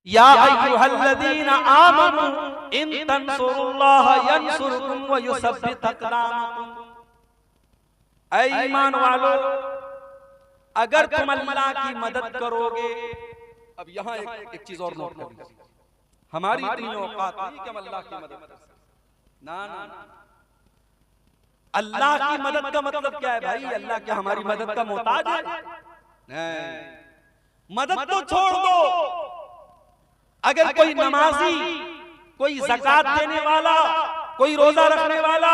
या अय्युहल्लज़ीना आमनू इन तंसुरुल्लाह यंसुरकुम व युसब्बित अक़दामकुम। ऐ ईमान वालों, अगर तुम अल्लाह की मदद करोगे। अब यहाँ एक चीज और नोट कर लीजिए, हमारी इतनी औकात नहीं कि हम अल्लाह की मदद कर सकें। ना ना, अल्लाह की मदद का मतलब क्या है भाई? अल्लाह क्या हमारी मदद का मोहताज है? नहीं, मदद तो छोड़ दो। अगर कोई नमाजी, कोई ज़कात देने वाला, कोई रोजा रखने वाला,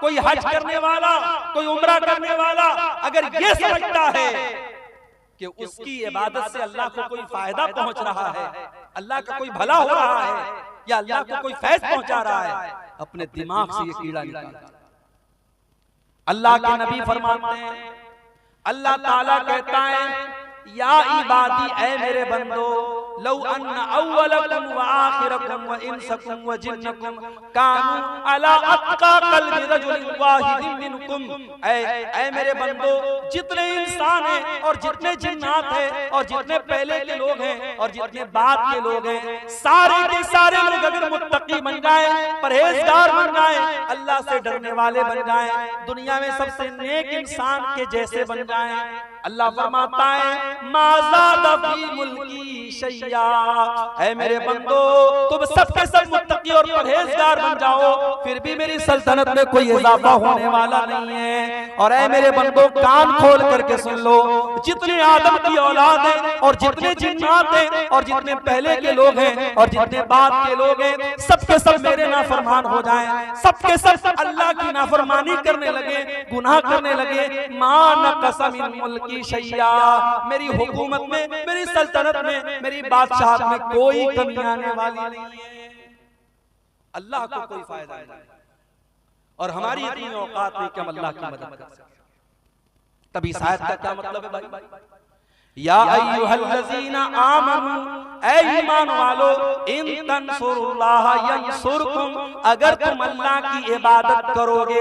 कोई हज करने वाला, कोई उम्रा करने वाला अगर ये समझता है कि उसकी इबादत से अल्लाह को कोई फायदा पहुंच रहा है, अल्लाह का कोई भला हो रहा है, या अल्लाह को कोई फैज़ पहुंचा रहा है, अपने दिमाग से ये कीड़ा निकाल। अल्लाह के नबी फरमाते हैं, अल्लाह ताला कहता है, या इबादी, ऐ मेरे बंदो, लौ अन्ना अव्वलकुम व आखिरकुम व इंसकुम व जिन्नकुम कानू अला अत्का क़ल्बि रजुलिन वाहिदिन मिनकुम। ऐ मेरे बंदो, जितने इंसान हैं और जितने जिन्नात हैं और जितने पहले के लोग हैं और जितने बाद के लोग हैं, सारे के सारे लोग अगर मुत्तकी बन जाए, परहेजगार बन जाए, अल्लाह से डरने वाले बन जाए, दुनिया में सबसे नेक इंसान के जैसे बन जाए, अल्लाह फरमाता है, माज़ादा फी मुल्की शैया। ऐ मेरे बंदो, तुम सबके सब मुत्तकी और परहेजगार बन जाओ, फिर भी मेरी सल्तनत में कोई इजाफा होने वाला नहीं है। और ऐ मेरे बंदो, कान खोल करके सुन लो, जितने आदम की औलाद है और जितने जिन्नात हैं और जितने पहले के लोग हैं और जितने बाद के लोग हैं, सबके सब मेरे नाफरमान हो जाएं, सबके सब अल्लाह की नाफरमानी करने लगे, गुनाह करने लगे, मा नक़स मिन मुल्की शैया, मेरी हुकूमत में, मेरी सल्तनत में, मेरी बादशाहत में कोई कमी आने वाली नहीं है। अल्लाह को कोई फायदा नहीं, और हमारी इतनी औकात नहीं कि हम अल्लाह की मदद कर सकें। तभी शायद का क्या मतलब है भाई? या अय्युहल्लज़ीना आमनू, ऐ ईमान वालो, इन तंसुरुल्लाह यंसुरकुम, अगर तुम अल्लाह की इबादत करोगे,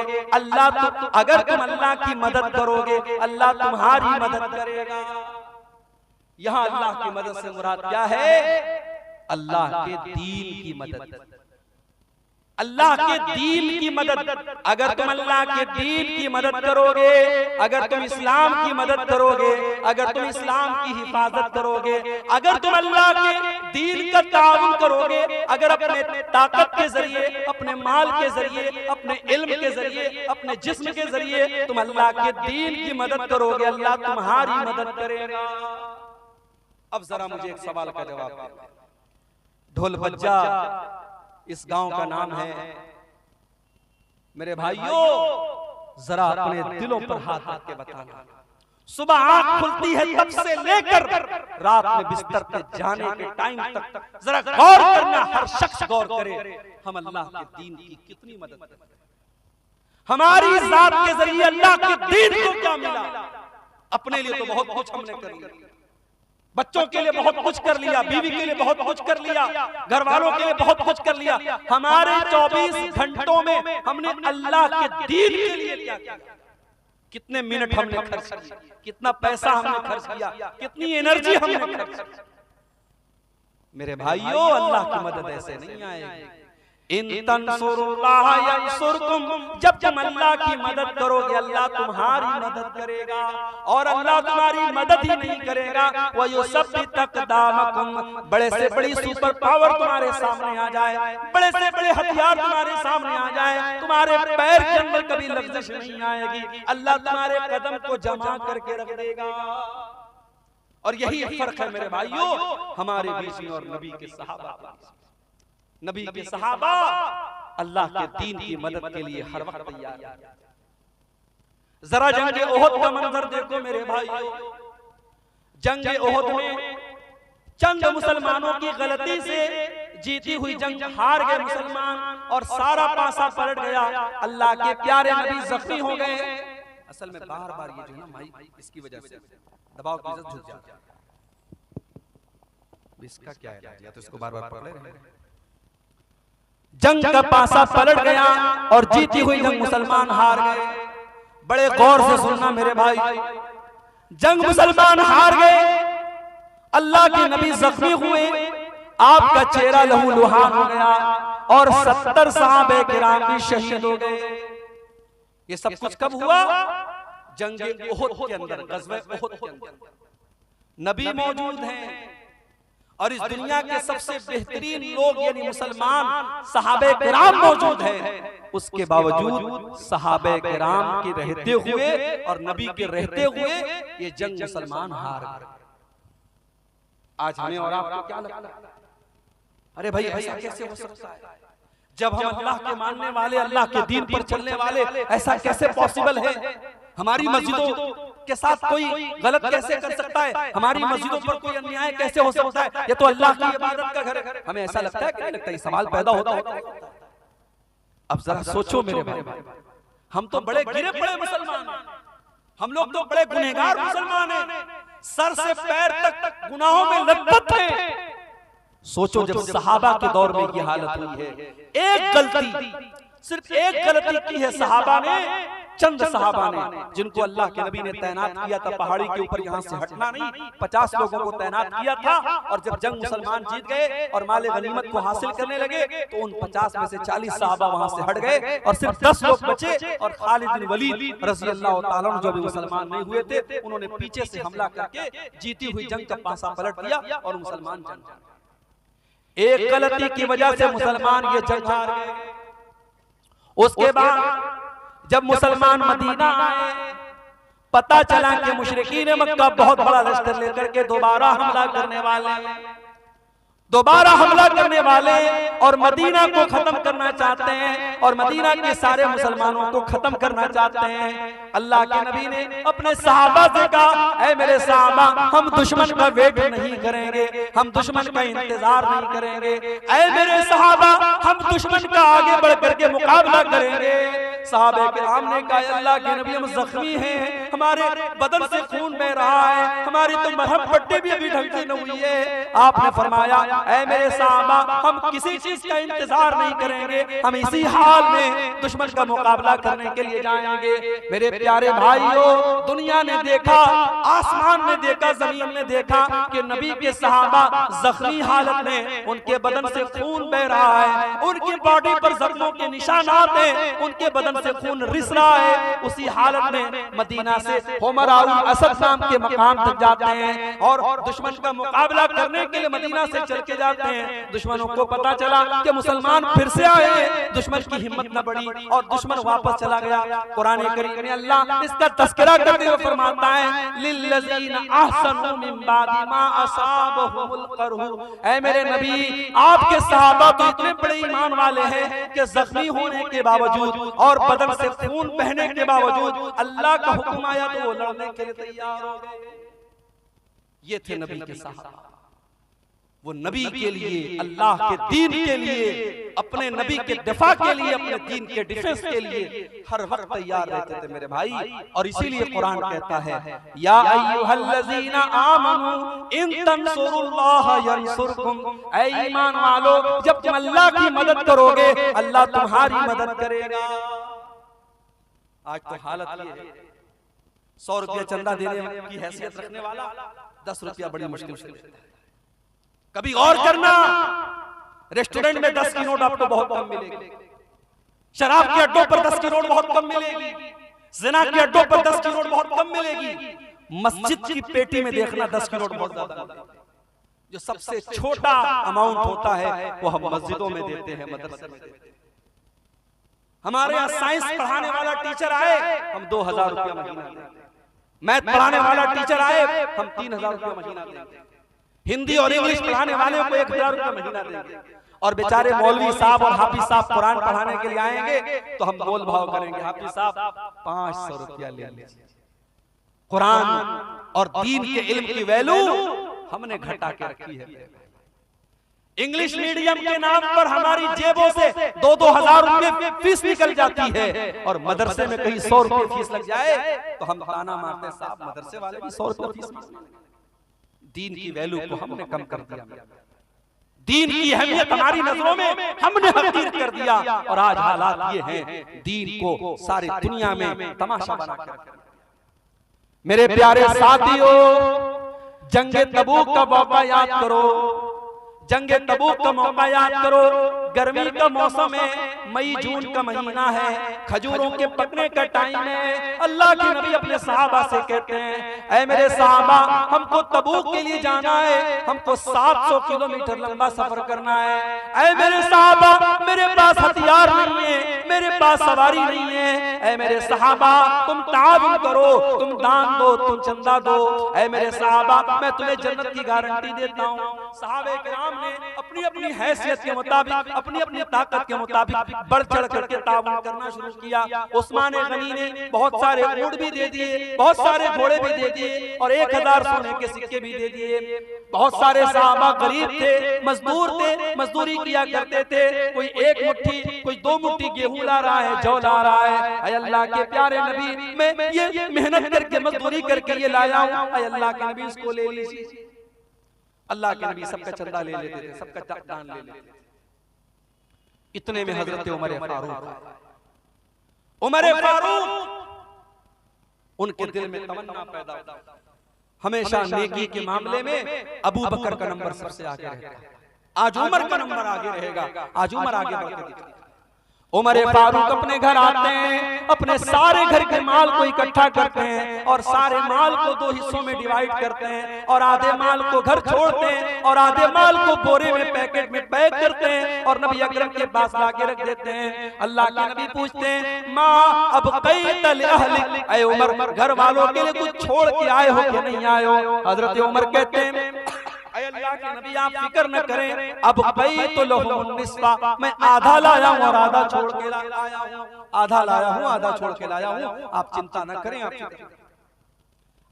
अगर तुम अल्लाह की मदद करोगे, अल्लाह तुम्हारी मदद करेगा। यहाँ अल्लाह की मदद से मुराद क्या है? अल्लाह के दीन की मदद, अल्लाह के दीन की मदद। अगर तुम अल्लाह के दीन की मदद करोगे, अगर तुम इस्लाम की मदद करोगे, अगर तुम इस्लाम की हिफाजत करोगे, अगर तुम अल्लाह के दीन का ताउन करोगे, अगर अपने ताकत के जरिए, अपने माल के जरिए, अपने इल्म के जरिए, अपने जिस्म के जरिए तुम अल्लाह के दीन की मदद करोगे, अल्लाह तुम्हारी मदद करेगा। अब जरा मुझे एक सवाल का जवाब दो। ढोलबज्जा इस गांव का नाम है। मेरे भाइयों, जरा अपने दिलों पर हाथ रख के बताना, सुबह आंख खुलती है तब से लेकर रात में बिस्तर पे जाने के टाइम तक जरा गौर करना, हर शख्स गौर करे, हम अल्लाह के दीन की कितनी मदद करते हैं। हमारी जात के जरिए अल्लाह के दीन को क्या मिला? अपने लिए तो बहुत कुछ हमने कर लिया, बच्चों के लिए बहुत कुछ कर लिया, बीवी के लिए बहुत कुछ कर लिया, घर वालों के लिए बहुत कुछ कर लिया। हमारे 24 घंटों में हमने अल्लाह के दीन के लिए क्या किया? कितने मिनट हमने खर्च किया, कितना पैसा हमने खर्च किया, कितनी एनर्जी हमने खर्च की। मेरे भाइयों, अल्लाह की मदद ऐसे नहीं आएगी। इन तंसुरुल्लाह यंसुरकुम, जब तुम अल्लाह की मदद करोगे, अल्लाह तुम्हारी मदद करेगा। और अल्लाह तुम्हारी मदद ही नहीं करेगा, व युसब्बित अक़दामकुम, बड़े से बड़ी सुपर पावर तुम्हारे सामने आ जाए, बड़े से बड़े हथियार तुम्हारे सामने आ जाए, तुम्हारे पैर के अंदर कभी लग़ज़िश नहीं आएगी, अल्लाह तुम्हारे कदम को जमा करके रख देगा। और यही फर्क है मेरे भाइयों हमारे बीच में और नबी के सहाबा। नबी के सहाबा अल्लाह के दीन की मदद के लिए हर वक्त तैयार हैं। जरा जंग ओहद का मंजर देखो मेरे भाइयों। जंग ओहद में चंद मुसलमानों की गलती से जीती हुई जंग हार गए मुसलमान और सारा पासा पलट गया। अल्लाह के प्यारे नबी जख्मी हो गए। असल में बार बार ये जो ना माइक इसकी वजह से दबाव की वजह से झुक जाता है। इसका क्या है? या तो इसको बार बार पकड़ रहे हैं। जंग का पासा पलट गया और जीती हुई जंग मुसलमान हार गए। बड़े गौर से सुनना मेरे भाई, जंग मुसलमान हार गए, अल्लाह के नबी जख्मी हुए, आपका चेहरा लहूलुहान हो गया और 70 सहाबे किराम भी शहीद हो गए। ये सब कुछ कब हुआ? जंगे उहुद के अंदर, गज़वे उहुद के अंदर नबी मौजूद हैं और इस दुनिया के सबसे बेहतरीन लोग यानी मुसलमान सहाबे किराम मौजूद हैं। उसके बावजूद सहाबे किराम के रहते हुए और नबी के रहते हुए ये जंग मुसलमान हार गए। आज हमें और आपको क्या लगता है? अरे भाई ऐसा कैसे हो सकता है? जब हम अल्लाह के मानने वाले, अल्लाह के दीन पर चलने वाले, ऐसा कैसे पॉसिबल है? हमारी मस्जिदों के साथ कोई गलत कैसे कर सकता है? हमारी मस्जिदों पर कोई अन्याय कैसे हो सकता है? ये तो अल्लाह की इबादत का घर है। हमें ऐसा लगता है कि नहीं लगता? ये सवाल पैदा होता है। अब जरा सोचो मेरे भाई, हम तो बड़े गिरे पड़े मुसलमान हैं, हम लोग तो बड़े गुनहगार मुसलमान हैं, सर से पैर तक गुनाहों में लथपथ हैं। सोचो जब सहाबा के दौर में ये हालत हुई है, एक गलती, सिर्फ एक गलती की है सहाबा ने, चंद सहाबा ने, जिनको अल्लाह के नबी ने तैनात किया था पहाड़ी के ऊपर, यहाँ से हटना नहीं, 50 लोगों को तैनात किया था। और जब जंग मुसलमान जीत गए और माले गनीमत को हासिल करने लगे तो उन 50 में से 40 सहाबा वहां से हट गए और सिर्फ 10 लोग बचे। और खालिद बिन वलीद रज़ी अल्लाह ताला अन्हु जो भी मुसलमान नहीं हुए थे, उन्होंने पीछे से हमला करके जीती हुई जंग का पासा पलट दिया और मुसलमान जंग। एक गलती की वजह से मुसलमान ये जंग हार गए। उसके बाद जब मुसलमान मदीना आए, पता चला कि मुशरिकीन मक्का बहुत बड़ा लश्कर लेकर के दोबारा हमला करने वाले और मदीना को खत्म करना चाहते हैं और मदीना के सारे मुसलमानों को खत्म करना चाहते हैं। अल्लाह के नबी ने अपने सहाबा से कहा, ऐ मेरे सहाबा, हम दुश्मन का वेट नहीं करेंगे, हम दुश्मन का इंतजार नहीं करेंगे। ऐ मेरे सहाबा, हम दुश्मन का आगे बढ़ करके मुकाबला करेंगे। सहाबे किराम ने कहा, अल्लाह के नबी, हम जख्मी हैं, हमारे बदन से खून बह रहा है, हमारी तो मरहम पट्टी भी अभी ढंग से न हुई है। आपने फरमाया, ऐ मेरे सहाबा, हम किसी चीज का इंतजार नहीं करेंगे, हम इसी हाल में दुश्मन का मुकाबला करने के लिए जाएंगे। मेरे प्यारे भाइयों, दुनिया ने देखा, आसमान ने देखा, जमीन ने देखा कि नबी के सहाबा जख्मी हालत में, उनके बदन से खून बह रहा है, उनकी बॉडी पर जख्मों के निशानात हैं, उनके बदन से खून रिस रहा है। उसी हालत में मदीना से हुमरा असद नाम के मकाम तक जाते हैं और दुश्मन का मुकाबला करने के लिए मदीना से चल के जाते हैं। दुश्मनों को पता चला कि मुसलमान फिर से आए, दुश्मन की हिम्मत न बढ़ी और दुश्मन वापस चला गया। कुरान करीम में अल्लाह इसका तज़किरा करते हुए फरमाता है, लिल्लज़ीना अहसनु मिन बादि मा असाबहुमुल क़रहु। ऐ मेरे नबी, आपके सहाबा तो इतने बड़े ईमान वाले हैं कि जख्मी होने के बावजूद और बदन से खून बहने के बावजूद अल्लाह का हुक्म आया तो वो लड़ने के लिए तैयार हो गए। ये थे नबी के सहाबा। वो नबी के लिए, अल्लाह के दीन के लिए, अपने नबी के दिफा के लिए, अपने दीन के डिफेंस के लिए हर वक्त तैयार रहते थे मेरे भाई। और इसीलिए कुरान कहता है, या अय्युहल्लज़ीना आमनू इन तंसुरुल्लाह यंसुरकुम। ऐ ईमान वालो, जब तुम अल्लाह की मदद करोगे, अल्लाह तुम्हारी मदद करेगा। आज तो हालत ये है, 100 रुपया चंदा देने की हैसियत रखने वाला 10 रुपया बड़ी मुश्किल से देता है। कभी और करना, रेस्टोरेंट में 10 की नोट आपको बहुत कम मिलेगी, शराब के अड्डों पर 10 की नोट बहुत कम मिलेगी, ज़िना के अड्डों पर 10 की नोट बहुत कम मिलेगी। मस्जिद की पेटी में देखना 10 की नोट बहुत ज्यादा मिलेगी। जो सबसे छोटा अमाउंट होता है वो हम मस्जिदों में देते हैं, मदरसे में देते हैं। हमारे यहाँ साइंस पढ़ाने वाला टीचर आए, हम 2000 रुपया महीना देंगे। मैथ पढ़ाने वाला टीचर आए, हम 3000 रुपया महीना देंगे। हिंदी और इंग्लिश पढ़ाने वाले को 1000 रुपया महीना देंगे। और बेचारे मौलवी साहब और हाफिज साहब कुरान पढ़ाने के लिए आएंगे तो हम मोल भाव करेंगे, हाफिज साहब 500 रुपया ले लीजिए। कुरान और दीन के इल्म की वैल्यू हमने घटा के रखी है। इंग्लिश मीडियम के नाम पर हमारी जेबों से 2-2 हजार रुपए फीस निकल जाती है और मदरसे में कहीं 100 रुपए फीस लग जाए तो हम ताना मारते, साहब मदरसे वाले भी 100 रुपए फीस। दीन की वैल्यू को हमने कम कर दिया, दीन की अहमियत हमारी नजरों में हमने हकीर कर दिया। और आज हालात ये हैं, दीन को सारी दुनिया में तमाशा बना कर। मेरे प्यारे साथियों, जंगे तबूक का वाक़या याद करो। जंगे तबूक का मौका याद करो, गर्मी का मौसम है, मई जून का महीना है, खजूरों के पकने का टाइम है। अल्लाह के नबी अपने सहाबा से कहते हैं, ऐ मेरे सहाबा, हमको तबूक के लिए जाना है, हमको 700 किलोमीटर लंबा सफर करना है। ऐ मेरे सहाबा, मेरे पास हथियार नहीं है, मेरे पास सवारी नहीं है। ऐ मेरे सहाबा, तुम ताउन करो, तुम दान दो, तुम चंदा दो। ऐ मेरे सहाबा, मैं तुम्हें जन्नत की गारंटी देता हूँ। सहाबे किराम ने अपनी अपनी हैसियत के मुताबिक, अपनी अपनी ताकत के मुताबिक बढ़ चढ़ करके ताउन करना शुरू किया। उस्मान गनी ने बहुत सारे ऊंट भी दे दिए, बहुत सारे घोड़े भी दे दिए और 1000 सोने के सिक्के भी दे दिए। बहुत सारे सहाबा गरीब थे, मजदूर थे, मजदूरी किया करते थे। कोई 1 मुट्ठी, कोई 2 मुट्ठी गेहूं ला रहा है, जौ ला रहा है। ऐ अल्लाह के प्यारे नबी, मैं ये मेहनत करके मजदूरी करके ये लाया हूं, ऐ अल्लाह के नबी इसको ले लीजिए। अल्लाह के नबी सबका चंदा ले लेते थे, सबका दान ले लेते थे। इतने में हजरत उमर फारूक, उनके दिल में तमन्ना पैदा हुई, हमेशा नेकी के मामले में अबू बकर का नंबर सबसे आगे रहेगा। आज उमर का नंबर आगे रहेगा, आज उमर आगे बढ़ते दिखते हैं। उमर फारूक अपने घर आते हैं, अपने सारे घर के माल को इकट्ठा करते हैं और सारे माल को 2 हिस्सों में डिवाइड करते हैं और आधे माल को घर छोड़ते हैं और आधे माल को बोरे में, पैकेट में पैक करते हैं और नबी अकरम के पास लाके रख देते हैं। अल्लाह के नबी पूछते हैं, माँ अब क़ैतल अहलिक, ऐ उमर, घर वालों के लिए कुछ छोड़ के आए हो कि नहीं आए हो? हजरत उमर कहते हैं, अल्लाह के नबी आप फिक्र न करें, अब तो लहुम निस्फा, मैं आधा लाया हूँ और आधा छोड़ के लाया हूँ, आधा लाया हूँ, आधा छोड़ के लाया हूँ, आप चिंता न करें, आप फिक्र।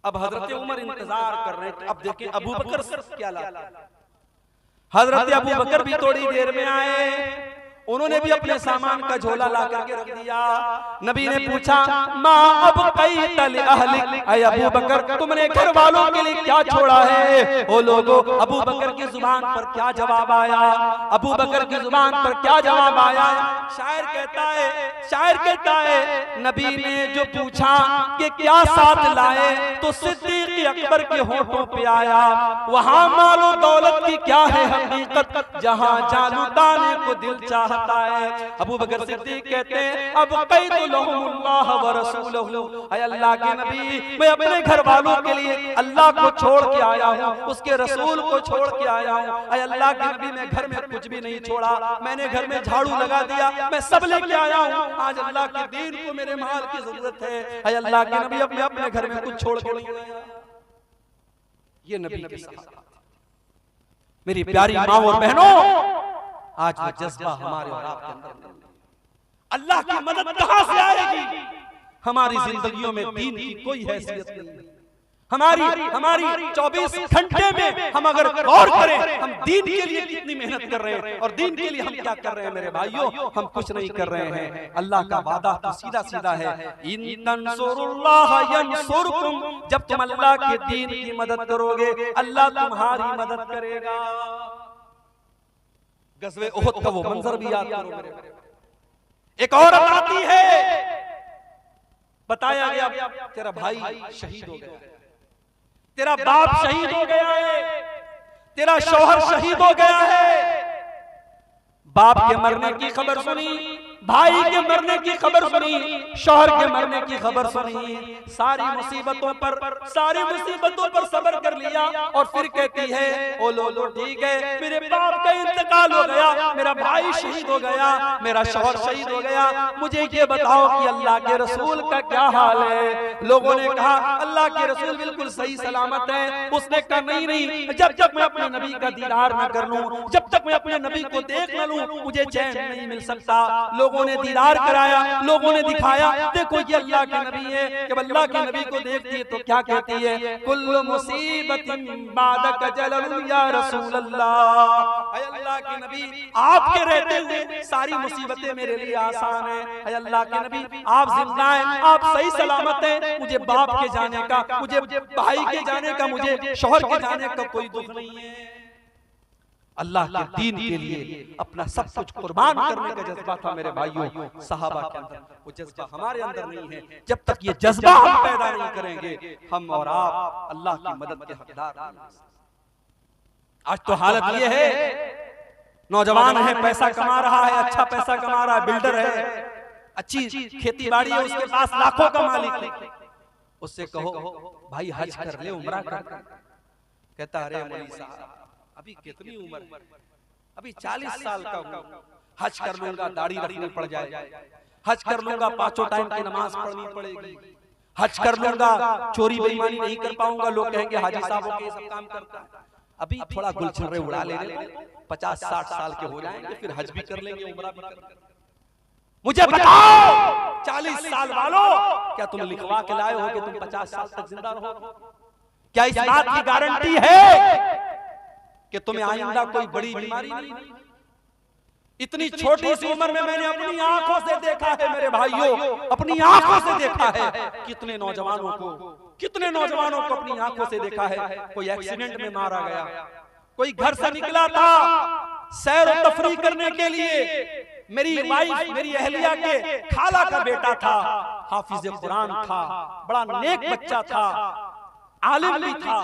अब हजरत उमर इंतजार कर रहे हैं, अब देखें अबू बकर सिर्फ क्या लाते। हजरत अबू बकर भी थोड़ी देर में आए, उन्होंने भी अपने सामान का झोला ला करके रख दिया। नबी ने पूछा, माँ अब क़ैतल अहलिक, ऐ अबू बकर, तुमने घर वालों के लिए क्या छोड़ा है? ओ लोगों, अबू बकर की जुबान पर क्या जवाब आया? अबू बकर की जुबान पर क्या जवाब आया? शायर कहता है, नबी ने जो पूछा कि क्या साथ लाए, तो सिद्दीक़ अकबर के होठों पे आया, वहां मालो दौलत की क्या है हकीकत, जहां जानू दाने को दिल चाहता है। अबू बकर सिद्दीक कहते हैं, अब क़ैतुल्लाह व रसूलहू, ऐ अल्लाह के नबी, मैं अपने घर वालों के लिए अल्लाह को छोड़ के आया हूँ, उसके रसूल को छोड़ के आया हूँ। ऐ अल्लाह के नबी, मैं घर में कुछ भी नहीं छोड़ा, मैंने घर में झाड़ू लगा दिया, मैं सब लेके आया हूँ। आज अल्लाह के दीन को मेरे माल की जरूरत है। ऐ अल्लाह के नबी, अपने घर में कुछ छोड़ के नहीं आया। ये नबी के साथ मेरी प्यारी माँ और बहनों, आज वो जज्बा हमारे और आपके अंदर नहीं। अल्लाह की मदद कहां से आएगी? हमारी जिंदगियों में दीन की कोई हैसियत नहीं। हमारी 24 घंटे में हम अगर गौर करें, हम दीन के लिए कितनी मेहनत कर रहे हैं और दीन के लिए हम क्या कर रहे हैं मेरे भाइयों, हम कुछ नहीं कर रहे हैं। अल्लाह का वादा तो सीधा सीधा है, इन तंसुरुल्लाह यंसुरकुम, जब तुम अल्लाह के दीन की मदद करोगे, अल्लाह तुम्हारी मदद करेगा। गज़वे उहद का वो मंजर भी याद करो मेरे। एक औरत आती है, बताया गया तेरा भाई शहीद हो गया, तेरा बाप शहीद हो गया है, तेरा शौहर शहीद हो गया है। बाप के मरने की खबर सुनी, भाई के मरने की खबर सुनी, शौहर के मरने की खबर सुनी, सारी मुसीबतों पर सब्र कर लिया और फिर कहती है, ओ लो ठीक है, मेरे बाप का इंतकाल हो गया, मेरा भाई शहीद हो गया, मेरा शौहर शहीद हो गया, मुझे ये बताओ कि अल्लाह के रसूल का क्या हाल है? लोगों ने कहा अल्लाह के रसूल बिल्कुल सही सलामत है। उसने कहा नहीं, जब तक मैं अपने नबी का दीदार न कर लूं, जब तक मैं अपने नबी को देख न लूं, मुझे चैन नहीं मिल सकता। लोगों ने दीदार कराया, लोगों ने दिखाया, देखो ये अल्लाह के नबी है। जब अल्लाह के नबी को देखती है तो क्या कहती है, कुल्लु मुसीबतिन बादक जलल या रसूल अल्लाह, ऐ अल्लाह के नबी, आपके रहते हुए सारी मुसीबतें मेरे लिए आसान है। ऐ अल्लाह के नबी, आप जिंदा हैं, आप सही सलामत हैं, मुझे बाप के जाने का, मुझे भाई के जाने का, मुझे शौहर के जाने का कोई दुख नहीं है। अल्लाह के दीन के लिए अपना सब कुछ कुर्बान करने का जज्बा था मेरे भाइयों, सहाबा के अंदर। वो जज्बा हमारे अंदर नहीं है। जब तक ये जज्बा हम पैदा नहीं करेंगे, हम और आप अल्लाह की मदद के हकदार नहीं। आज तो हालत ये है, नौजवान है, पैसा कमा रहा है, अच्छा पैसा कमा रहा है, बिल्डर है, अच्छी खेती बाड़ी है, उसके पास लाखों का मालिक है। उससे कहो भाई हज कर ले, उम्रा कर, कहता अरे मौलवी साहब अभी कितनी उम्र है, अभी 40 साल का हूं, हज कर लूंगा दाढ़ी रखनी पड़ जाए, हज कर लूंगा 5 टाइम की नमाज पढ़नी पड़ेगी, हज कर लूंगा चोरी बेईमानी नहीं कर पाऊंगा, लोग कहेंगे हाजी साहब के सब काम करता है। अभी थोड़ा गुलछर्रे उड़ा लेने, 50-60 साल के हो जाएंगे, फिर हज भी कर लेंगे, उम्रा भी कर लेंगे। मुझे बताओ 40 साल वालों, क्या तुम लिखवा के लाए हो कि तुम 50 साल तक जिंदा रहो? क्या इस बात की गारंटी है कि तुम्हें आइंदा कोई बड़ी बीमारी नहीं? इतनी छोटी सी उम्र में मैंने अपनी आंखों से देखा है मेरे भाइयों, अपनी आंखों से देखा है कितने नौजवानों को अपनी आंखों से देखा है कोई एक्सीडेंट में मारा गया, कोई घर से निकला था सैर और तफरीह करने के लिए, मेरी वाइफ मेरी अहलिया के खाला का बेटा था, हाफिज कुरान था, बड़ा नेक बच्चा था, आलिम भी था,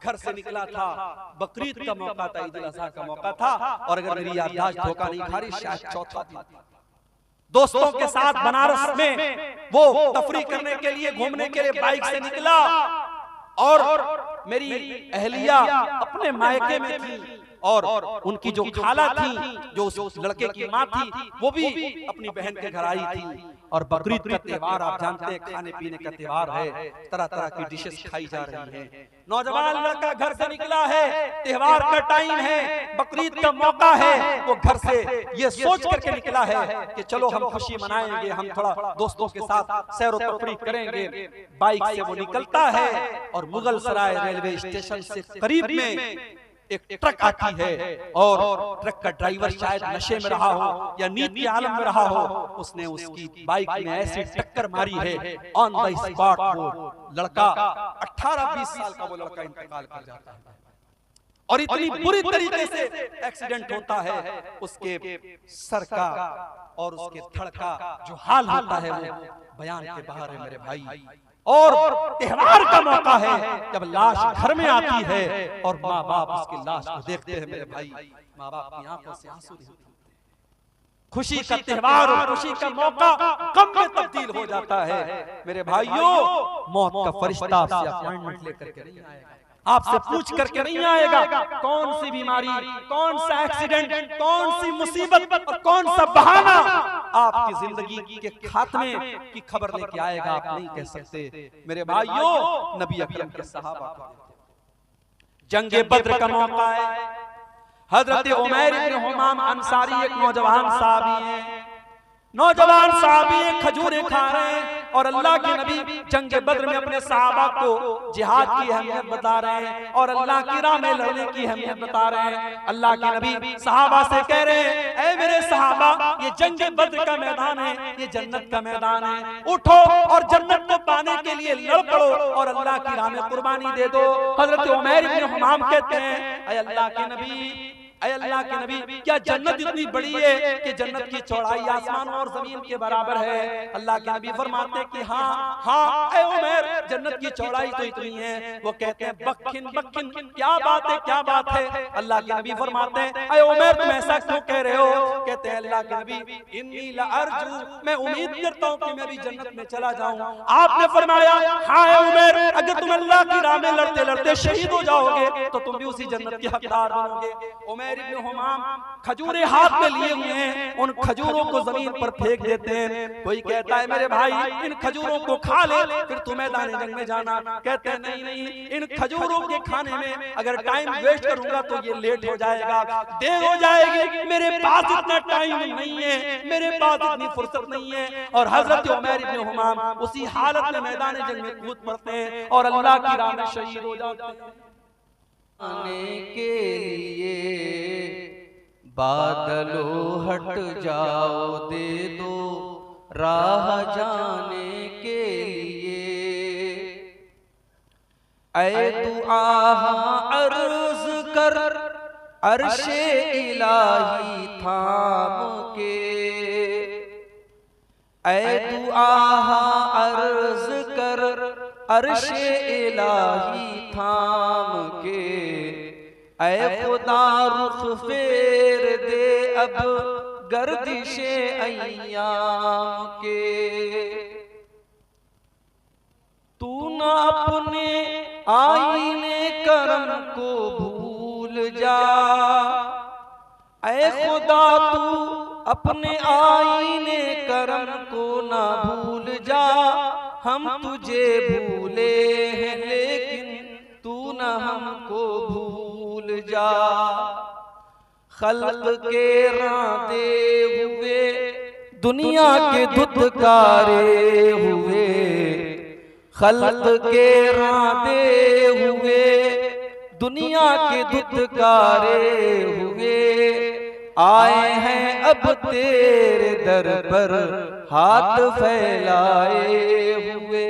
घर से निकला था, बकरीद का मौका था, ईद उल अज़हा का मौका था, और अगर मेरी याददाश्त धोखा नहीं खा रही शायद चौथा दिन, दोस्तों के साथ बनारस में वो तफरीह करने के लिए घूमने के लिए बाइक से निकला, और मेरी अहलिया अपने मायके में थी, और उनकी जो खाला थी, जो उस लड़के की माँ थी, वो भी अपनी बहन के घर आई थी। और बकरीद का त्योहार आप जानते हैं खाने पीने का त्योहार है, तरह तरह की डिशेस खाई जा रही हैं। नौजवान लड़का घर से निकला है, त्योहार का टाइम है, बकरीद का मौका है, वो घर से ये सोच करके निकला है कि चलो हम खुशी मनाएंगे, हम थोड़ा दोस्तों के साथ सैर और तफरीह करेंगे। बाइक से वो निकलता है और मुगल सराय रेलवे स्टेशन से करीब में एक ट्रक आती है, और ट्रक का ड्राइवर शायद नशे में रहा हो या नींद के आलम में रहा हो, उसने उसकी बाइक में ऐसी टक्कर मारी है, ऑन द स्पॉट वो लड़का 18-20 साल का वो लड़का इंतकाल कर जाता है। और इतनी बुरी तरीके से एक्सीडेंट होता है, उसके सर का और उसके धड़ का जो हाल होता है वो बयान के बाहर है मेरे भाई। और त्योहार का मौका है जब लाश घर में आती है और माँ बाप उसकी लाश को देखते हैं मेरे भाई, माँ बाप की आंखों से आंसू निकलते हैं। खुशी का त्योहार और खुशी का मौका गम में तब्दील हो जाता है मेरे भाइयों। मौत का फरिश्ता आपसे अपॉइंटमेंट लेकर के नहीं आएगा, आपसे पूछ करके नहीं आएगा कौन सी बीमारी, कौन सा एक्सीडेंट, कौन सी मुसीबत और कौन सा बहाना आपकी जिंदगी के खात्मे की खबर लेके आएगा, आप नहीं कह सकते मेरे भाइयों। नबी अकरम के सहाबा जंगे बद्र का मौका है, हजरत उमैर इब्न हुमाम अंसारी एक नौजवान साहबी हैं, नौजवान साहबी खजूरें खा रहे हैं और अल्लाह के नबी जंग बद्र में अपने सहाबा को जिहाद की अहमियत बता रहे हैं और अल्लाह की राह में लड़ने की अहमियत बता रहे हैं। अल्लाह के नबी सहाबा से कह रहे हैं, ऐ मेरे सहाबा, ये जंग बद्र का मैदान है, ये जन्नत का मैदान है, उठो और जन्नत को पाने के लिए लड़ पड़ो और अल्लाह की राह में कुर्बानी दे दो। हजरत उमैर इब्न हुमाम कहते हैं, ऐ अल्लाह के नबी, अल्लाह के नबी, क्या जन्नत इतनी बड़ी है कि जन्नत की चौड़ाई आसमान और जमीन के बराबर है? अल्लाह के नबी फरमाते हैं कि हाँ हाँ ऐ उमैर, जन्नत की चौड़ाई तो इतनी है। वो कहते हैं बखिन बखिन, क्या बात है, क्या बात है? अल्लाह के नबी फरमाते हैं, ऐ उमैर तुम ऐसा क्यों कह रहे हो? कहते हैं अल्लाह के नबी, इन्नी लअरजू, मैं उम्मीद करता हूँ कि मैं भी जन्नत में चला जाऊँ। आपने फरमाया, हाँ ऐ उमैर, अगर तुम अल्लाह की राह में लड़ते लड़ते शहीद हो जाओगे तो तुम भी उसी जन्नत के हकदार बनोगे। उमैर इब्न हुमाम खजूरें हाथ में लिए हुए हैं, उन खजूरों को जमीन पर फेंक देते हैं। कोई कहता है मेरे भाई इन खजूरों को खा ले फिर तू मैदान जंग में जाना। कहते हैं नहीं नहीं, इन खजूरों के खाने में अगर टाइम वेस्ट करूंगा तो ये लेट हो जाएगा, देर हो जाएगी, मेरे पास इतना टाइम नहीं है, मेरे पास इतनी फुर्सत नहीं है। और हजरत उमैर इब्न हुमाम उसी हालत में मैदान जंग में कूद पड़ते हैं और अल्लाह की राह में शहीद हो जाते हैं। आने के लिए बादलों हट जाओ, दे दो राह जाने के लिए। ऐ दुआ अर्ज कर अर्शे इलाही थाम के, ऐ दुआ अर्ज कर अर्शे इलाही थाम के, ऐ खुदा रुख फेर दे अब गर्दिशे अय्याम के। तू न अपने आईने करम को भूल जा, ऐ खुदा तू अपने आईने करम को ना भूल जा। हम तुझे भूले हैं लेकिन तू न हमको भूल जा। खल्क के रांदे हुए दुनिया के धुतकारे हुए, खल्क के रांदे हुए दुनिया के धुतकारे हुए। आए हैं अब तेरे दर पर हाथ फैलाए हुए।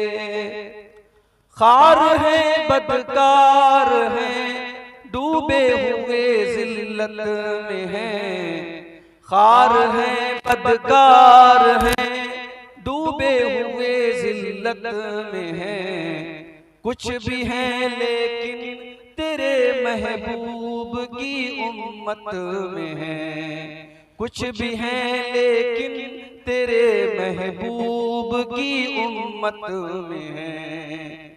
खार हैं बदकार हैं डूबे हुए जिल्लत में हैं। खार हैं बदकार हैं डूबे हुए जिल्लत में हैं। कुछ भी हैं लेकिन तेरे महबूब की उम्मत में हैं। कुछ भी हैं लेकिन तेरे महबूब की उम्मत में हैं।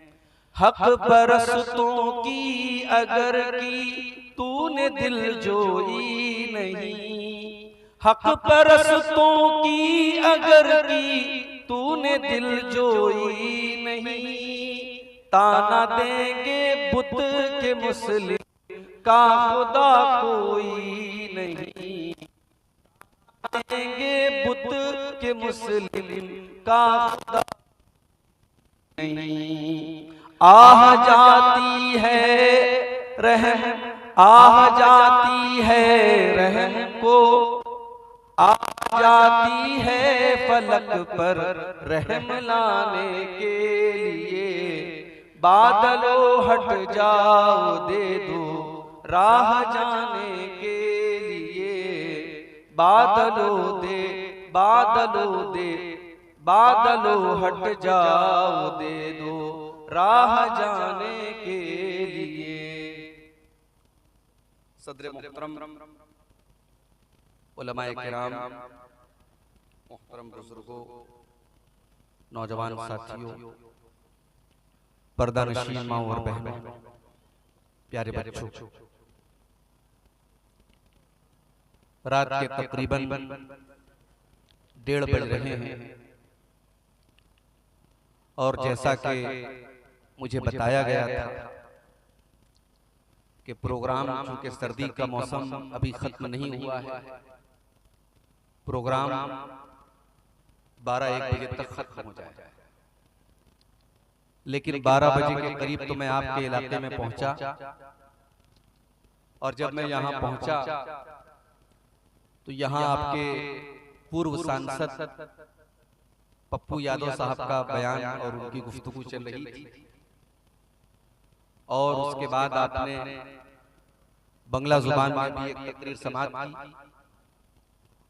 हक परस्तों की अगर की तूने दिल जोई नहीं, हक परस्तों की अगर की तूने दिल जोई नहीं। ताना देंगे बुत के मुस्लिम का खुदा कोई नहीं। देंगे बुत के मुस्लिम का खुदा नहीं। आह जाती है रहम, आह जाती है रहम को, आ जाती है फलक पर रहम लाने के लिए। बादलों हट जाओ दे दो राह जाने के लिए। बादलों दे बादलों दे बादलों हट जाओ दे दो राह जाने के लिए। सदर मुहतरम उलमाए किराम, मुहतरम बुजुर्गों, नौजवान साथियों, पर्दा नशीन माओ और बहनों, प्यारे बच्चों, रात के तकरीबन 1:30 बज रहे हैं और जैसा कि मुझे बताया गया था कि प्रोग्राम, चूंकि सर्दी का मौसम अभी खत्म नहीं हुआ है, प्रोग्राम 12-1 बजे तक खत्म हो जाएगा। लेकिन 12 बजे के करीब तो मैं आपके इलाके में पहुंचा और जब मैं यहां पहुंचा तो यहां आपके पूर्व सांसद पप्पू यादव साहब का बयान और उनकी गुफ्तगू चल रही थी और उसके बाद आपने बंगला जुबान में भी एक तकरीर समाअत की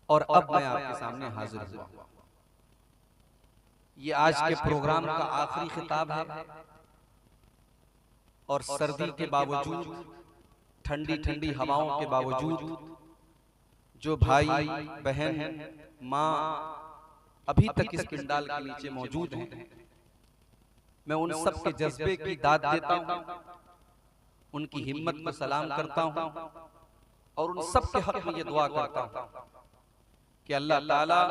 और अब मैं आपके सामने हाजिर हुआ। ये आज के प्रोग्राम का आखिरी खिताब है और सर्दी के बावजूद, ठंडी ठंडी हवाओं के बावजूद जो भाई बहन माँ अभी तक इस पिंडाल के नीचे मौजूद हैं, मैं उन सब के जज्बे की दाद देता हूँ, उनकी हिम्मत को सलाम करता हूँ और उन सब के हक में ये दुआ करता हूँ कि अल्लाह ताला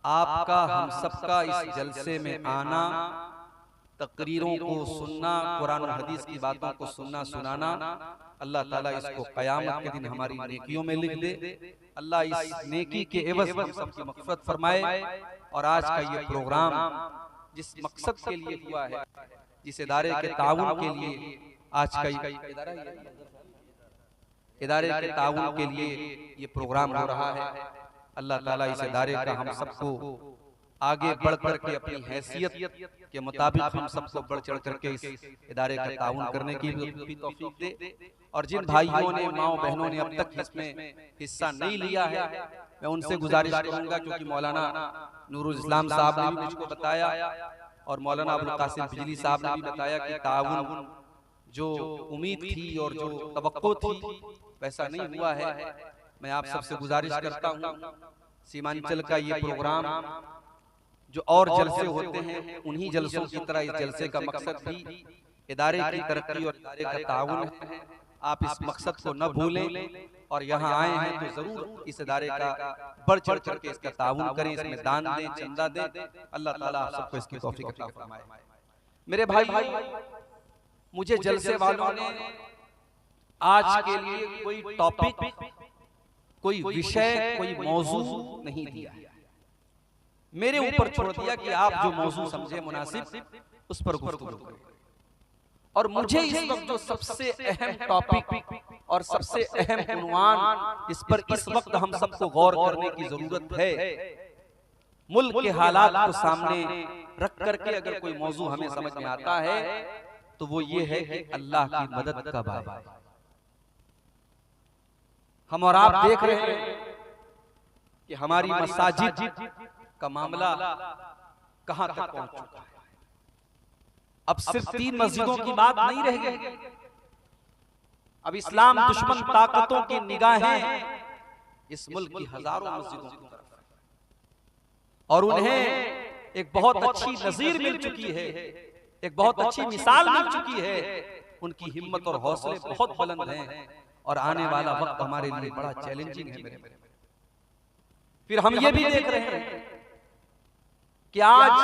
आपका हम सबका इस जलसे में आना, तकरीरों को सुनना, कुरान और हदीस की बातों को सुनना सुनाना, अल्लाह ताला इसको क़यामत के दिन हमारी नेकियों में लिख दे। अल्लाह इस नेकी के एवज़ हम सबकी मग़फ़िरत फरमाए और आज का ये प्रोग्राम जिस मकसद के लिए हुआ है, जिस इदारे के ताउन के लिए आज का इदारे के ताउन के लिए ये प्रोग्राम हो रहा है, अल्लाह ताला इस इदारे का हम सबको आगे बढ़ करके अपनी हैसियत के मुताबिक हम सबको बढ़ चढ़ करके इस इदारे का ताउन करने की भी तौफीक दे। और जिन भाइयों ने, माओ बहनों ने अब तक इसमें हिस्सा नहीं लिया है, मैं उनसे गुजारिश करूंगा, क्योंकि मौलाना नूरुल इस्लाम साहब ने भी मुझको बताया और मौलाना अबुल कासिम बिजली साहब ने भी बताया कि ताउन जो उम्मीद थी और जो तवक्को थी वैसा नहीं हुआ है। मैं आप सबसे गुजारिश करता हूँ, सीमांचल का ये प्रोग्राम जो और जलसे होते हैं उन्हीं जलसों की तरह इस जलसे का मकसद भी इदारे की तरक्की और इदारे का ताउन है। आप इस मकसद को न भूलें और यहाँ आए हैं तो जरूर इस इदारे का बढ़ चढ़ करके इसका ताउन करें, इसमें दान दें, चंदा दें। अल्लाह ताला सबको इसकी तौफीक अता फरमाए। मेरे भाई, मुझे जलसे वालों ने आज के लिए कोई टॉपिक, कोई विषय, कोई मौजू नहीं दिया, मेरे ऊपर छोड़ दिया कि आप जो मौजू समझे मुनासिब उस पर गुफ्तगू करें। और मुझे इस वक्त जो सबसे अहम टॉपिक और सबसे अहम उन्वान इस पर इस वक्त हम सबको गौर करने की जरूरत है, मुल्क के हालात को सामने रख करके अगर कोई मौजू हमें समझ में आता है तो वो ये है कि अल्लाह की मदद कब आए। हम और आप देख रहे हैं कि हमारी मसाजिद का मामला कहां तक पहुंच चुका है। अब सिर्फ 3 मस्जिदों की बात नहीं रह गई। अब इस्लाम दुश्मन ताकतों की निगाहें इस मुल्क की हजारों मस्जिदों की तरफ है और उन्हें एक बहुत अच्छी नजीर मिल चुकी है, एक बहुत अच्छी मिसाल मिल चुकी है। उनकी हिम्मत और हौसले बहुत बुलंद हैं और आने वाला वक्त हमारे लिए बड़ा चैलेंजिंग है मेरे। फिर हम ये भी देख रहे हैं कि आज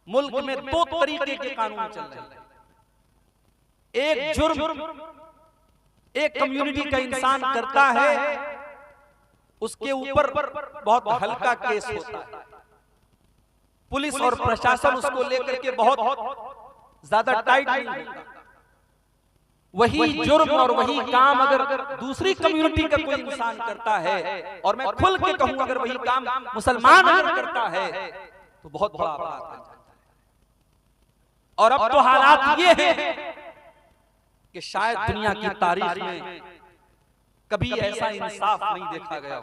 मुल्क में 2 तरीके के कानून चल रहे हैं। एक जुर्म एक कम्युनिटी का इंसान करता है, उसके ऊपर बहुत हल्का केस होता है, पुलिस और प्रशासन उसको लेकर के बहुत ज्यादा टाइट नहीं होता। वही जुर्म और वही काम अगर दूसरी कम्युनिटी का कोई इंसान करता है, और मैं खुल के कहूं अगर वही काम मुसलमान अगर करता है तो बहुत बड़ा अपराध बन जाता है। और अब तो हालात ये हैं कि शायद दुनिया की तारीख में कभी ऐसा इंसाफ नहीं देखा गया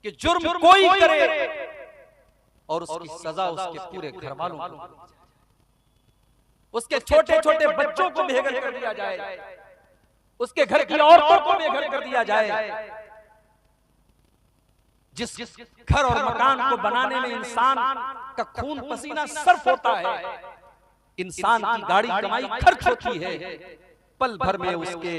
कि जुर्म कोई करे और उसकी सजा उसके पूरे घर वालों को, उसके छोटे छोटे बच्चों को बेघर कर दिया जाए, उसके घर की औरतों को बेघर कर दिया जाए। जिस घर और मकान को बनाने में इंसान का खून पसीना सर्फ होता है, इंसान की गाड़ी कमाई खर्च होती है, पल भर में उसके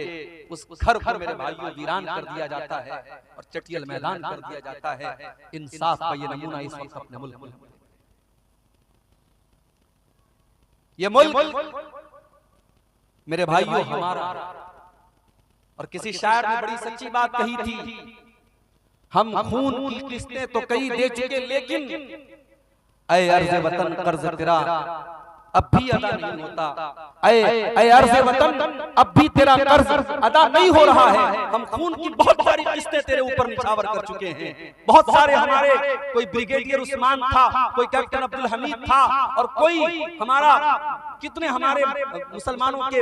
उस घर को मेरे भाइयों वीरान कर दिया जाता है और चटियल मैदान कर दिया जाता है। इंसाफ का ये नमूना इस वक्त अपने मुल्क में, ये मुल्क मेरे भाइयों हमारा। और किसी शायर ने बड़ी सच्ची बात कही थी, हम खून की किस्तें तो कई दे चुके लेकिन ऐ अर्ज़ वतन कर्ज तेरा अब भी अदा नहीं होता। ऐ अर्ज़ वतन अब भी तेरा कर्ज अदा नहीं हो रहा है। हम खून की बहुत सारी किस्तें तेरे ऊपर निछावर कर चुके हैं। बहुत सारे हमारे, कोई ब्रिगेडियर उस्मान था, कोई कैप्टन अब्दुल हमीद था, और कोई हमारा, कितने हमारे मुसलमानों के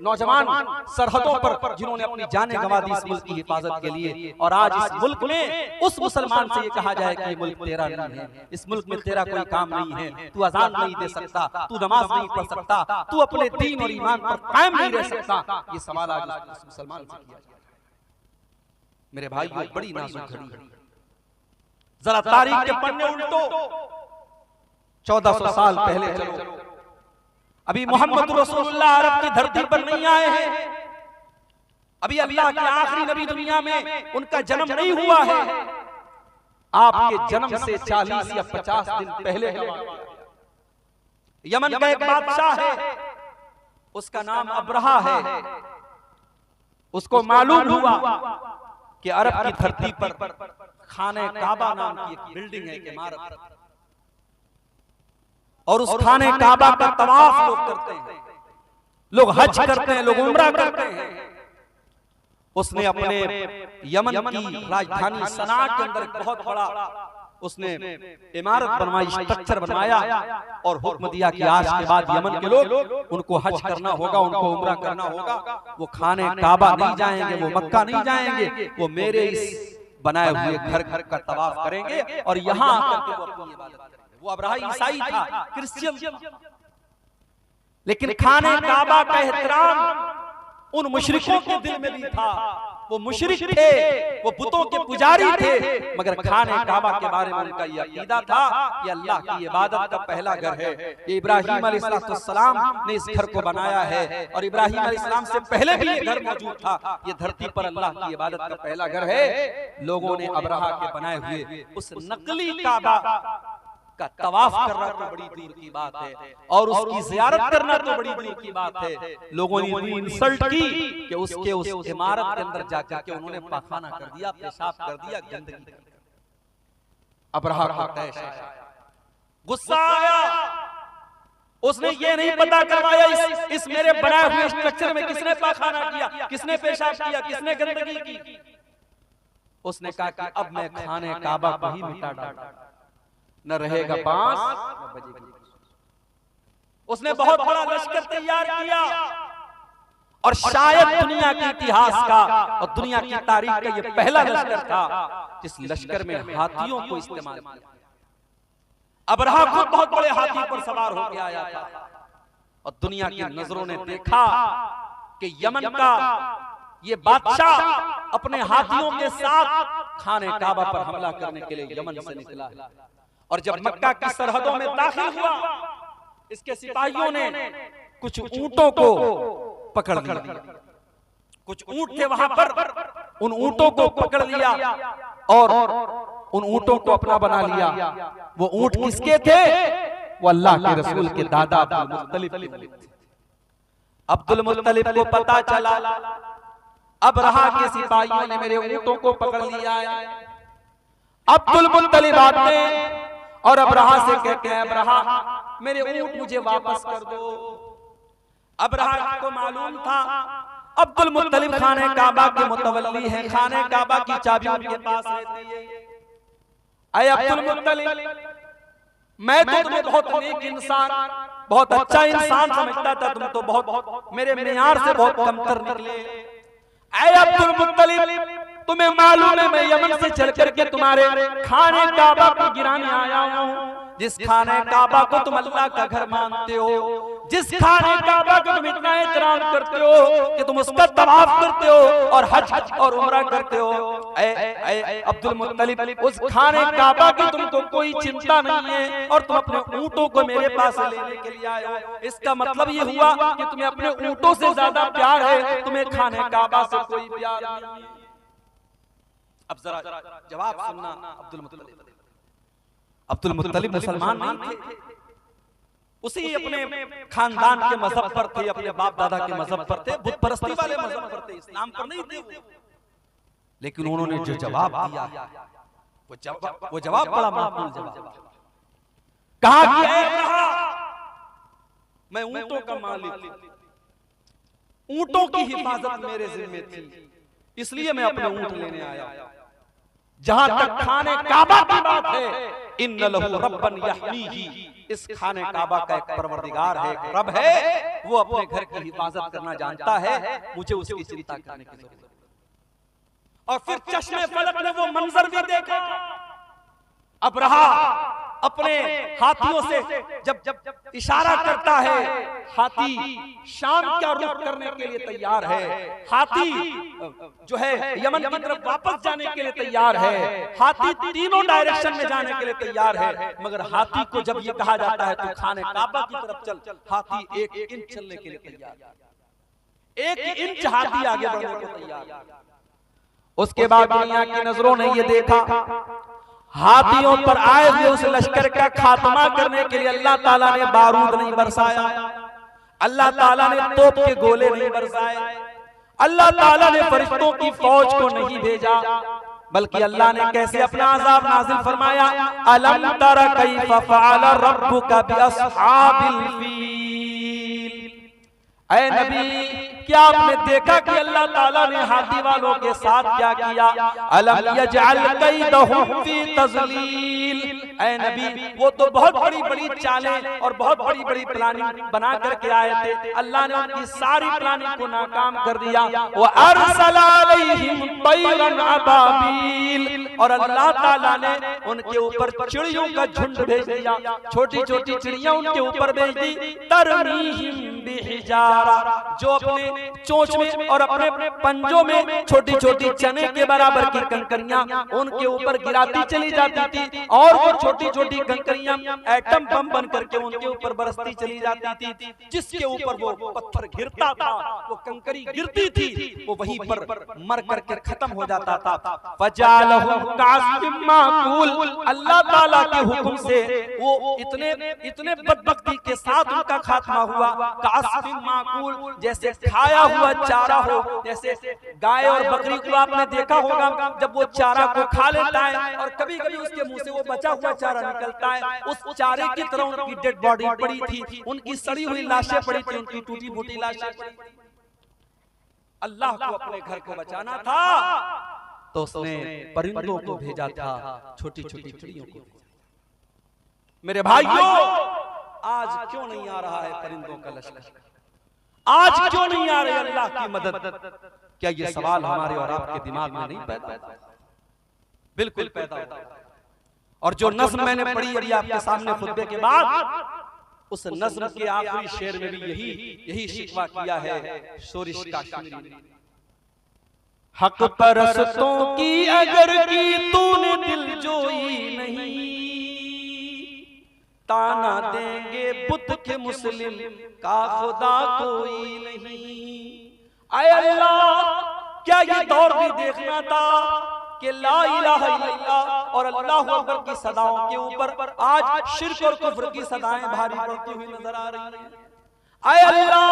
नौजवान सरहदों पर जिन्होंने अपनी जानें गंवा दी इस मुल्क की हिफाजत के लिए। और आज इस मुल्क में उस मुसलमान से ये कहा जाए कि ये मुल्क तेरा नहीं है, इस मुल्क में तेरा कोई काम नहीं है, तू अजान नहीं दे सकता, तू नमाज नहीं पढ़ सकता, तू अपने दीन और ईमान पर कायम नहीं रह सकता। ये सवाल आज उस मुसलमान से किया जाता है। मेरे भाइयों, बड़ी नाजुक घड़ी है। जरा तारीख के पन्ने उल्टो, 1400 साल पहले चलो। अभी मोहम्मद रसूलुल्लाह अरब की धरती पर नहीं आए हैं, अभी अल्लाह के आखिरी नबी दुनिया में उनका जन्म नहीं हुआ है। आपके जन्म से 40 या 50 दिन पहले यमन का एक बादशाह है, उसका नाम अब्रहा है। उसको मालूम हुआ कि अरब की धरती पर खाने काबा नाम की एक बिल्डिंग है, एक इमारत, और उस खाने काबा का तवाफ लोग करते हैं, लोग हज करते हैं, लोग उम्रा करते हैं। उसने अपने यमन की राजधानी सना के अंदर बहुत बड़ा उसने इमारत बनवाई, स्ट्रक्चर बनवाया, और हुक्म दिया कि आज के बाद यमन के लोग, उनको हज करना होगा, उनको उम्रा करना होगा, वो खाने काबा नहीं जाएंगे, वो मक्का नहीं जाएंगे, वो मेरे इस बनाए हुए घर घर का तवाफ करेंगे और यहाँ आकर के वो अपनी इबादत करेंगे। वो अब्राहा ईसाई था, क्रिश्चियन। लेकिन खाने काबा का एहतराम उन मुशरिकों के दिल में भी था। वो मुशरिक थे, वो बुतों के पुजारी थे, मगर खाने काबा के बारे में उनका यह अकीदा था कि अल्लाह की इबादत का पहला घर है। ये इब्राहीम अलैहिस्सलाम ने इस घर को बनाया है और इब्राहीम अलैहिस्सलाम से पहले भी ये घर मौजूद था। ये धरती पर अल्लाह की इबादत का पहला घर है। लोगों ने अबरहा के बनाए हुए उस नकली काबा का तवाफ करना तो बड़ी दूर की बात है और उसकी ज़ियारत करना तो बड़ी दूर की बात है। लोगों ने इतनी इंसल्ट की कि उसके उस इमारत के अंदर जाकर के उन्होंने पाखाना कर दिया, पेशाब कर दिया, गंदगी। अबरहा को तैश आया, गुस्सा आया। उसने ये नहीं पता करवाया इस मेरे बनाए हुए स्ट्रक्चर में किसने पाखाना किया, किसने पेशाब किया, किसने गंदगी की। उसने कहा कि अब मैं खाने काबा को ही मिटा डालूंगा, न रहेगा बांस न बजेगी। उसने बहुत बड़ा लश्कर तैयार किया और शायद दुनिया के इतिहास का और दुनिया की तारीख का यह पहला लश्कर था जिस लश्कर में हाथियों को इस्तेमाल किया। अबरहा खुद बहुत बड़े हाथी पर सवार होकर आया था और दुनिया की नजरों ने देखा कि यमन का ये बादशाह अपने हाथियों के साथ खाने काबा पर हमला करने के लिए यमन से निकला है। और जब मक्का की सरहदों में दाखिल हुआ, इसके सिपाहियों ने कुछ ऊंटों को पकड़ लिया। कुछ ऊंट थे वहां पर, उन ऊंटों को पकड़ लिया और उन ऊंटों को अपना बना लिया। वो ऊंट किसके थे? वो अल्लाह के रसूल के दादा अब्दुल मुत्तलिब के थे। अब्दुल मुत्तलिब को पता चला अबरहा के सिपाहियों ने मेरे ऊंटों को पकड़ लिया है। अब्दुल मुत्तलिब आते और अबरहा से कहते हैं, अबरहा मेरे ऊंट मुझे वापस कर दो। अबरहा को मालूम था अब्दुल मुत्तलिब खाने काबा के मुतवल्ली हैं, खाने काबा की चाबी उनके पास रहती है। अय अब्दुल मुत्तलिब, मैं तो तुम्हें बहुत नेक इंसान, बहुत अच्छा इंसान समझता था, तुम तो बहुत मेरे मेयार से बहुत कमतर निकले। अय अब्दुल मुत्तलिब, तुम्हें मालूम है मैं यमन से चल करके तुम्हारे खाने काबा को गिराने आया हूँ। जिस खाने काबा को तुम अल्लाह का घर मानते हो, जिस खाने काबा को तुम इतना एहतराम करते हो कि तुम उसका तवाफ करते हो और हज और उम्रा करते हो। अब्दुल मुत्तलिब, उस खाने काबा की तुमको कोई चिंता नहीं है और तुम अपने ऊंटों को मेरे पास लेने के लिए आए हो। इसका मतलब ये हुआ कि तुम्हें अपने ऊंटों से ज्यादा प्यार है, तुम्हें खाने काबा से कोई प्यार नहीं। अब जरा जवाब सुनना। अब्दुल मुत्तलिब मुसलमान नहीं थे, उसी अपने खानदान के मजहब पर थे, अपने बाप दादा के मजहब पर थे, बुत परस्ती वाले मजहब पर थे, इस्लाम पर नहीं थे। लेकिन उन्होंने जो जवाब दिया वो जवाब बड़ा माकूल जवाब। कहा मैं ऊंटों का मालिक, ऊंटों की हिफाजत मेरे जिम्मे थी, इसलिए मैं अपने ऊंट लेने आया। जहां तक खाने काबा की बात है, इन्न लहू रब्बन यहमीही, इस खाने काबा का एक परवरदिगार है, एक रब है, वो अपने घर की हिफाजत करना जानता है, मुझे उसकी चिंता करने की जरूरत है। और फिर चश्मे फलक ने वो मंजर भी देखा। अबरहा अपने हाथियों से जब इशारा करता है, हाथी शाम का रुख करने के लिए तैयार है, हाथी जो है यमन की तरफ वापस जाने के लिए तैयार है, हाथी तीनों डायरेक्शन में जाने के लिए तैयार है। मगर हाथी को जब ये कहा जाता है तो खाने काबा की तरफ चल, हाथी 1 इंच चलने के लिए तैयार, 1 इंच हाथी आगे बढ़ने को तैयार। उसके बाद दुनिया की नजरों ने ये देखा, हाथियों पर आए हुए उस लश्कर का खात्मा करने के लिए अल्लाह ताला ने बारूद नहीं बरसाया, अल्लाह ताला ने तोप के गोले नहीं बरसाए, अल्लाह ताला ने फरिश्तों की फौज को नहीं भेजा, बल्कि अल्लाह ने कैसे अपना अज़ाब नाज़िल फरमाया। अलम तरा कैफ़ फ़अल रब्बुका बिअस्हाबिल फील, ऐ नबी क्या आपने देखा कि अल्लाह ताला ने हाथी वालों के साथ क्या किया। अलम यजअल कैदहुम फी तज़लील, ऐ नबी वो तो बहुत बड़ी बड़ी चालें और बहुत बड़ी बड़ी प्लानिंग बना करके आए थे, अल्लाह ने उनकी सारी प्लानिंग को नाकाम कर दिया। व अरसल अलैहिम तैरन अबाबील, और अल्लाह ताला ने उनके ऊपर चिड़ियों का झुंड भेज दिया, छोटी छोटी चिड़ियां उनके ऊपर भेज दी। तरमीहिम बिहिजारा, जो अपने चोंच में और अपने पंजों में छोटी छोटी चने के बराबर की कंकरियां उनके ऊपर गिराती चली जाती थी, और वो छोटी छोटी कंकरियां एटम बम बन करके उनके ऊपर बरसती चली जाती थी। जिसके ऊपर वो पत्थर गिरता था, वो कंकरी गिरती थी, वो वहीं पर मर करके खत्म हो जाता था। फजालहु कासिम माकूल, अल्लाह ताला के हुक्म से वो इतने बदबख्ती के साथ उनका खात्मा हुआ। कासिम माकूल, जैसे खाया हुआ चारा हो, जैसे गाय और बकरी को आपने देखा होगा जब वो चारा को खा लेता है और कभी कभी उसके मुंह से वो बचा हुआ चारा निकलता है, उस चारे की तरह उनकी डेड बॉडी पड़ी थी, उनकी सड़ी हुई लाशें पड़ी थी, उनकी टूटी फूटी लाशें पड़ी थी। अल्लाह को अपने घर को बचाना था तो उसने परिंदों को भेजा था, छोटी छोटी चिड़ियों को। मेरे भाइयों, आज क्यों नहीं आ रहा है परिंदों का लश्कर? आज क्यों नहीं आ रही अल्लाह की मदद? क्या ये सवाल हमारे और आपके दिमाग में नहीं पैदा होता? बिल्कुल पैदा होता है। और जो नज़्म मैंने पढ़ी अभी आपके सामने खुतबे के बाद, उस नज़्म के आखिरी शेर में भी यही शिकवा किया है शोरिश काशिनी ने। हक परस्तों की अगर की तूने दिल जोई नहीं, ताना देंगे बुत के मुस्लिम का खुदा कोई नहीं। आए अल्लाह, क्या ये दौर भी देखना था कि ला इलाहा इल्लल्लाह और अल्लाहु अकबर की सदाओं के ऊपर आज शिर्क और कुफ्र की सदाएं भारी पड़ती हुई नजर आ रही हैं। आए अल्लाह,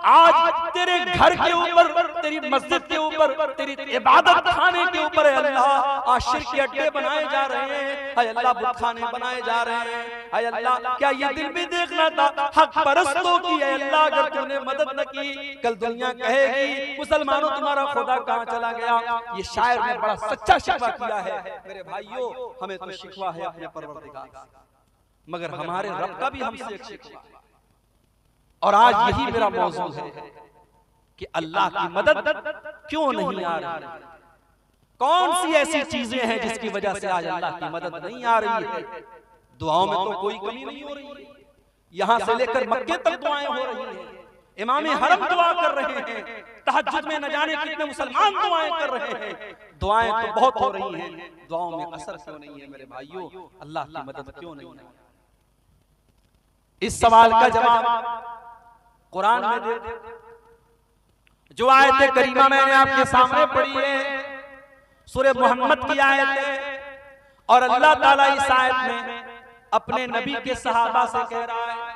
आज तेरे घर के ऊपर, तेरी मस्जिद के ऊपर, तेरी इबादत खाने के ऊपर है अल्लाह आज शिर्क के अड्डे बनाए जा रहे हैं। हाय अल्लाह, बुत खाने बनाए जा रहे हैं। हाय अल्लाह, क्या ये दिल भी देखना था हक परस्तों की है अल्लाह, अगर तूने मदद न की कल दुनिया कहेगी मुसलमानों तुम्हारा खुदा कहाँ चला गया। ये शायर ने बड़ा सच्चा शिकवा किया है। मेरे भाइयों, हमें तो शिकवा है अपने परवरदिगार से, मगर हमारे रब का भी हमसे एक शिकवा है। और आज यही मेरा मौजू है कि अल्लाह की मदद क्यों नहीं आ रही? कौन सी ऐसी चीजें हैं जिसकी वजह से आज अल्लाह की मदद नहीं आ रही है? दुआओं में तो कोई कमी नहीं हो रही है, यहां से लेकर मक्के तक दुआएं हो रही हैं, इमाम हरम दुआ कर रहे हैं, तहज्जुद में न जाने कितने मुसलमान दुआएं कर रहे हैं। दुआएं तो बहुत हो रही हैं, दुआओं में असर क्यों नहीं है? मेरे भाइयों, अल्लाह की मदद क्यों नहीं है? इस सवाल का जवाब कुरान में दे। जो आयत करीमा मैंने आपके सामने पढ़ी है सूरह मोहम्मद की आयत है, और अल्लाह ताला इस आयत में अपने नबी के सहाबा से कह रहा है